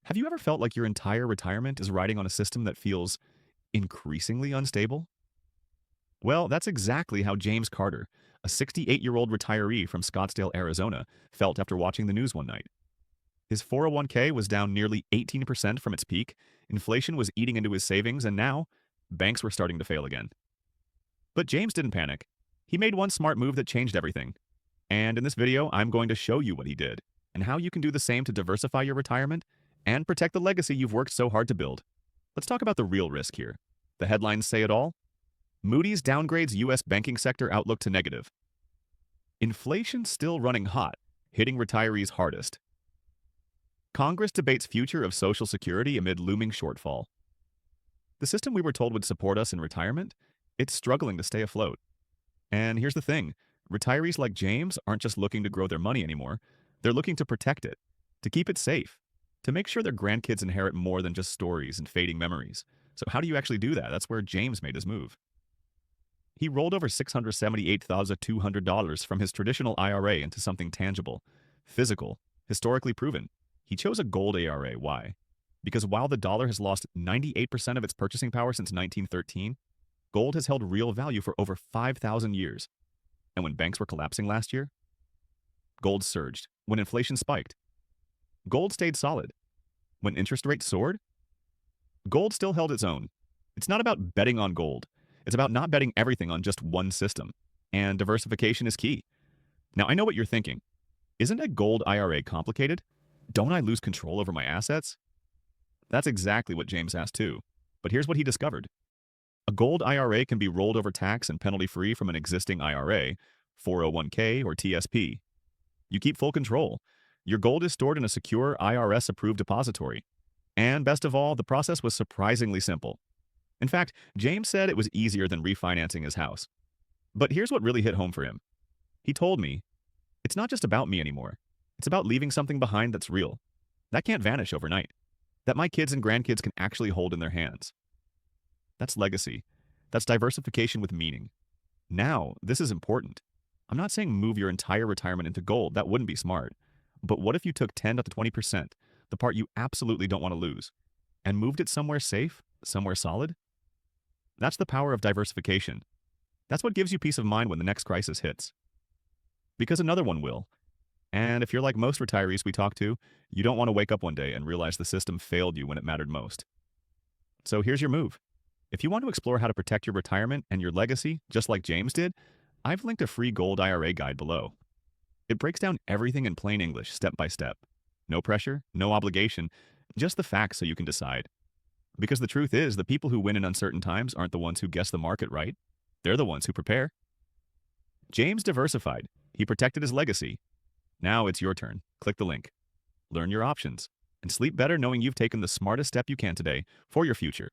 Have you ever felt like your entire retirement is riding on a system that feels increasingly unstable? Well, that's exactly how James Carter, a 68-year-old retiree from Scottsdale, Arizona, felt after watching the news one night. His 401k was down nearly 18% from its peak, inflation was eating into his savings, and now banks were starting to fail again. But James didn't panic. He made one smart move that changed everything. And in this video, I'm going to show you what he did and how you can do the same to diversify your retirement and protect the legacy you've worked so hard to build. Let's talk about the real risk here. The headlines say it all. Moody's downgrades U.S. banking sector outlook to negative. Inflation still running hot, hitting retirees hardest. Congress debates future of Social Security amid looming shortfall. The system we were told would support us in retirement, it's struggling to stay afloat. And here's the thing, retirees like James aren't just looking to grow their money anymore, they're looking to protect it, to keep it safe, to make sure their grandkids inherit more than just stories and fading memories. So how do you actually do that? That's where James made his move. He rolled over $678,200 from his traditional IRA into something tangible, physical, historically proven. He chose a gold ARA. Why? Because while the dollar has lost 98% of its purchasing power since 1913, gold has held real value for over 5,000 years. And when banks were collapsing last year, gold surged. When inflation spiked, gold stayed solid. When interest rates soared, gold still held its own. It's not about betting on gold. It's about not betting everything on just one system. And diversification is key. Now, I know what you're thinking. Isn't a gold IRA complicated? Don't I lose control over my assets? That's exactly what James asked too. But here's what he discovered. A gold IRA can be rolled over tax and penalty-free from an existing IRA, 401k, or TSP. You keep full control. Your gold is stored in a secure IRS-approved depository. And best of all, the process was surprisingly simple. In fact, James said it was easier than refinancing his house. But here's what really hit home for him. He told me, it's not just about me anymore. It's about leaving something behind that's real. That can't vanish overnight. That my kids and grandkids can actually hold in their hands. That's legacy. That's diversification with meaning. Now, this is important. I'm not saying move your entire retirement into gold. That wouldn't be smart. But what if you took 10 to 20%, the part you absolutely don't want to lose, and moved it somewhere safe, somewhere solid? That's the power of diversification. That's what gives you peace of mind when the next crisis hits. Because another one will. And if you're like most retirees we talk to, you don't want to wake up one day and realize the system failed you when it mattered most. So here's your move. If you want to explore how to protect your retirement and your legacy, just like James did, I've linked a free gold IRA guide below. It breaks down everything in plain English, step by step. No pressure, no obligation, just the facts so you can decide. Because the truth is, the people who win in uncertain times aren't the ones who guess the market right. They're the ones who prepare. James diversified. He protected his legacy. Now it's your turn. Click the link. Learn your options. And sleep better knowing you've taken the smartest step you can today for your future.